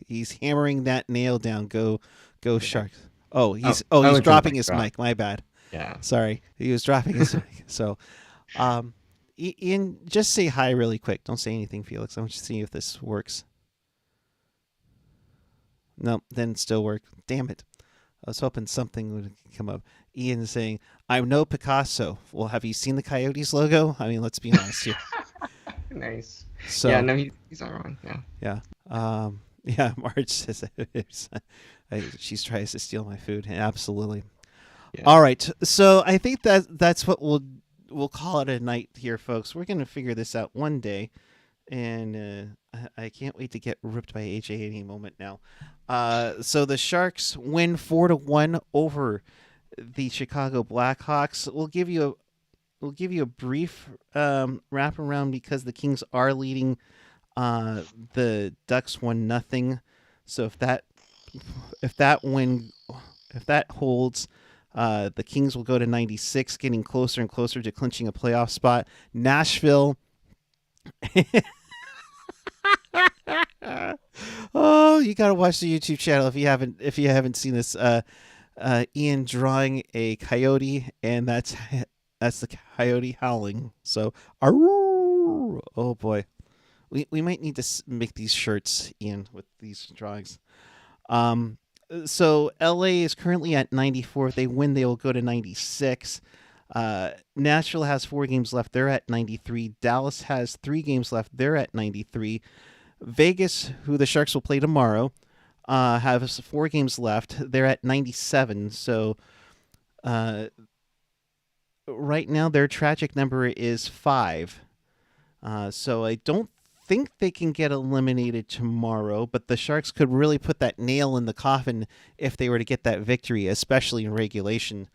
He's hammering that nail down. Go Sharks. Oh, he's dropping his mic. My bad. Yeah. Sorry, he was dropping his mic. So, Ian, just say hi really quick. Don't say anything, Felix. I want you to see if this works. No, didn't still work. Damn it. I was hoping something would come up. Ian is saying, "I'm no Picasso." Well, have you seen the Coyotes logo? I mean, let's be honest here. Nice. So, yeah, no, he's not wrong. Yeah. Yeah. Marge says she tries to steal my food. Absolutely. Yeah. All right. So I think that's what we'll call it a night here, folks. We're gonna figure this out one day, and I can't wait to get ripped by AJ any moment now. So the Sharks win 4-1 over the Chicago Blackhawks. We'll give you a brief wrap around because the Kings are leading the Ducks 1-0. So if that holds, the Kings will go to 96, getting closer and closer to clinching a playoff spot. Nashville. Oh, you gotta watch the YouTube channel if you haven't seen this. Ian drawing a coyote, and that's the coyote howling. So, oh boy, we might need to make these shirts, Ian, with these drawings. So LA is currently at 94. If they win, they will go to 96. Nashville has 4 games left. They're at 93. Dallas has 3 games left. They're at 93. Vegas, who the Sharks will play tomorrow, has 4 games left. They're at 97. So right now their tragic number is 5. So I don't think they can get eliminated tomorrow, but the Sharks could really put that nail in the coffin if they were to get that victory, especially in regulation.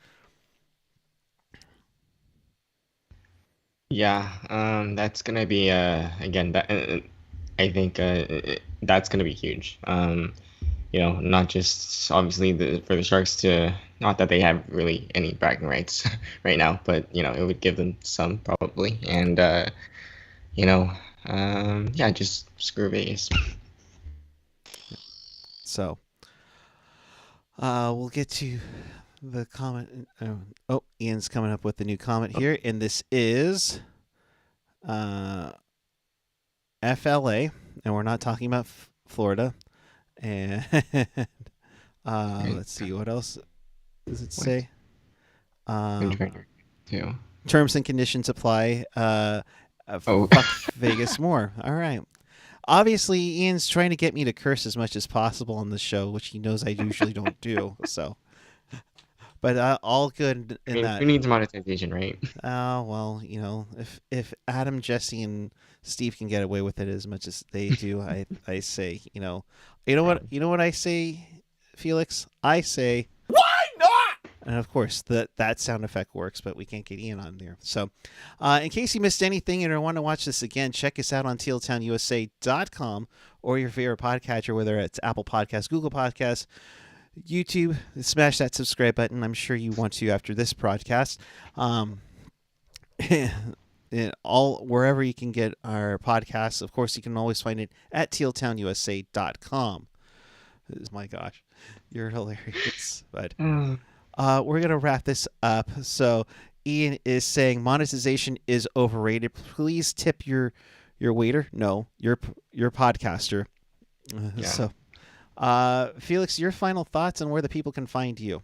Yeah, that's gonna be again. I think that's gonna be huge. Not just obviously for the Sharks to, not that they have really any bragging rights right now, but it would give them some probably, and just screw Vegas. So, we'll get to the comment. Ian's coming up with a new comment here, and this is uh, FLA, and we're not talking about Florida. And let's see, what else does it What? say? I'm trying to too. Terms and conditions apply. Oh. Fuck Vegas more. All right. Obviously, Ian's trying to get me to curse as much as possible on the show, which he knows I usually don't do. So, but all good I in mean, that. who needs monetization, right? Well, if Adam, Jesse, and Steve can get away with it as much as they do, I say, what I say, Felix? I say, why not? And of course, that sound effect works, but we can't get Ian on there. So, in case you missed anything and want to watch this again, check us out on tealtownusa.com or your favorite podcatcher, whether it's Apple Podcasts, Google Podcasts, YouTube. Smash that subscribe button. I'm sure you want to after this broadcast. All wherever you can get our podcasts. Of course, you can always find it at tealtownusa.com. My gosh, you're hilarious. But we're gonna wrap this up. So Ian is saying monetization is overrated. Please tip your waiter. No, your podcaster. Yeah. So, Felix, your final thoughts on where the people can find you.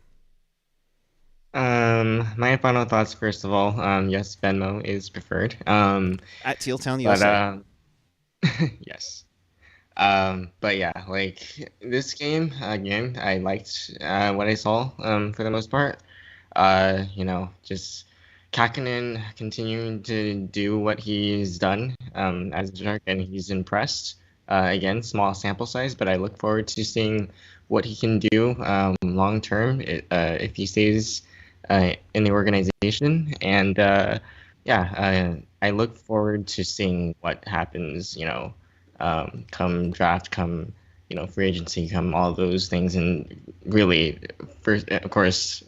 My final thoughts, first of all, yes, Venmo is preferred. At Tealtown USA. Yes. But yeah, like this game, again, I liked what I saw for the most part. Just Kahkonen continuing to do what he's done as a Shark, and he's impressed. Again, small sample size, but I look forward to seeing what he can do long term if he stays in the organization. And I look forward to seeing what happens, come draft, come, free agency, come all those things. And really, first, of course,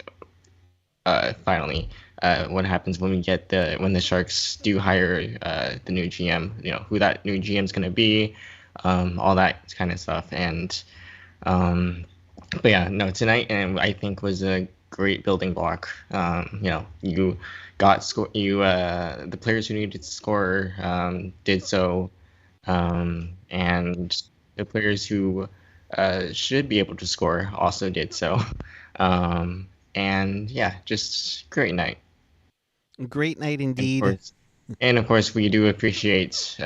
finally, what happens when when the Sharks do hire the new GM, who that new GM is going to be, all that kind of stuff. And, but yeah, no, tonight, and I think was a great building block. You got the players who needed to score did so, and the players who should be able to score also did so. And yeah, just great night. Great night indeed. And of course, we do appreciate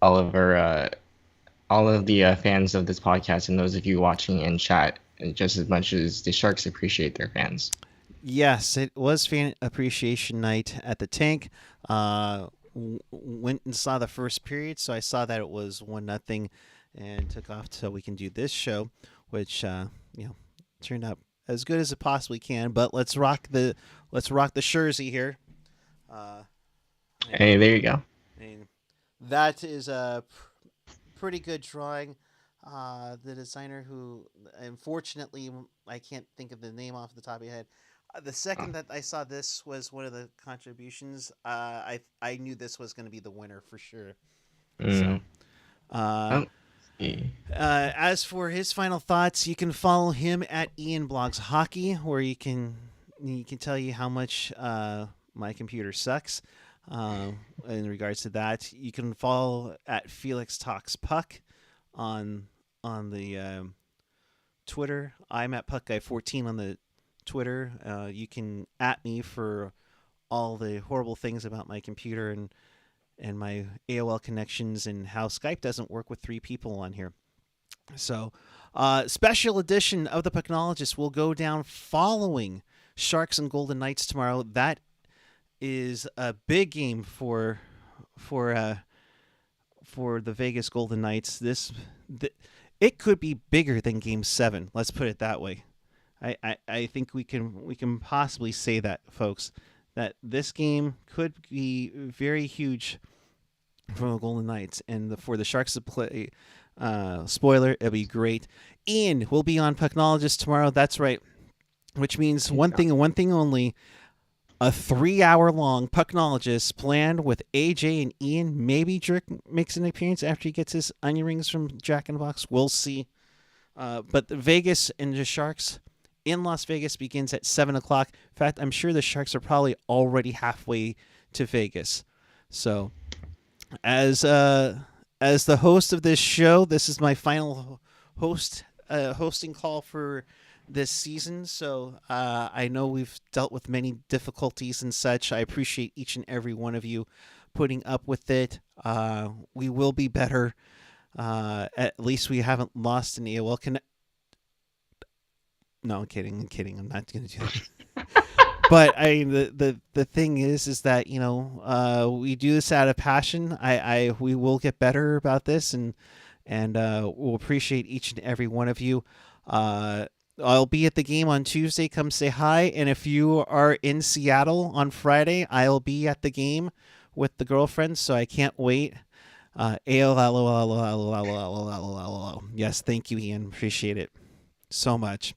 all of the fans of this podcast and those of you watching in chat just as much as the Sharks appreciate their fans. Yes, it was fan appreciation night at the Tank. Went and saw the first period, so I saw that it was 1-0 and took off so we can do this show, which turned out as good as it possibly can. But let's rock the jersey here. Hey, there you go. And that is a pretty good drawing. The designer who, unfortunately, I can't think of the name off the top of my head. The second that I saw this was one of the contributions, I knew this was going to be the winner for sure. So, as for his final thoughts, you can follow him at Ian Blogs Hockey, where he can tell you how much my computer sucks. In regards to that, you can follow at Felix Talks Puck on the Twitter. I'm at PuckGuy14 on the Twitter. You can at me for all the horrible things about my computer and my AOL connections and how Skype doesn't work with 3 people on here. So, special edition of the Pucknologist will go down following Sharks and Golden Knights tomorrow. That is a big game for the Vegas Golden Knights. It could be bigger than Game 7. Let's put it that way. I think we can possibly say that, folks, that this game could be very huge for the Golden Knights, and for the Sharks to play. Spoiler, it'll be great. Ian will be on Pucknologist tomorrow. That's right, which means one thing and one thing only. A 3-hour-long Pucknologist planned with AJ and Ian. Maybe Drake makes an appearance after he gets his onion rings from Jack in the Box. We'll see. But the Vegas and the Sharks in Las Vegas begins at 7 o'clock. In fact, I'm sure the Sharks are probably already halfway to Vegas. So, as the host of this show, this is my final hosting call for this season. So I know we've dealt with many difficulties and such. I appreciate each and every one of you putting up with it. We will be better. At least we haven't lost an AOL connect. No, I'm kidding. I'm not going to do that. But the thing is that we do this out of passion. We will get better about this, and we'll appreciate each and every one of you. I'll be at the game on Tuesday. Come say hi, and if you are in Seattle on Friday, I'll be at the game with the girlfriend. So I can't wait. Yes, thank you, Ian. Appreciate it so much.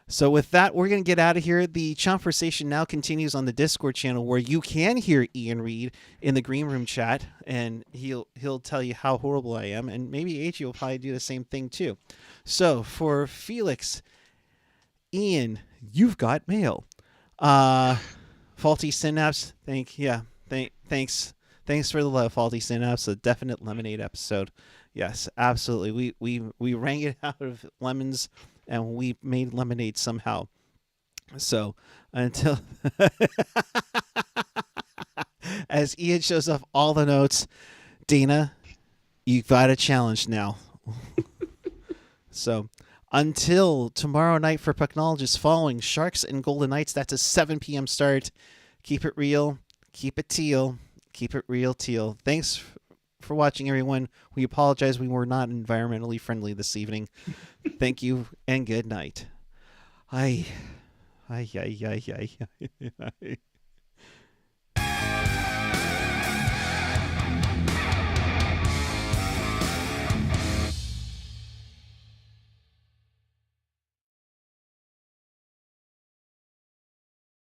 So with that, we're going to get out of here. The conversation now continues on the Discord channel where you can hear Ian Reed in the green room chat, and he'll tell you how horrible I am, and maybe AG will probably do the same thing too. So for Felix, Ian, you've got mail. Faulty Synapse, thanks for the love, Faulty Synapse, a definite lemonade episode. Yes, absolutely. We rang it out of lemons and we made lemonade somehow. So until as Ian shows off all the notes, Dana, you've got a challenge now. So until tomorrow night for Pucknologists following Sharks and Golden Knights, that's a 7 p.m. start. Keep it real. Keep it teal. Keep it real, Teal. Thanks for watching, everyone. We apologize we were not environmentally friendly this evening. Thank you and good night. Ay.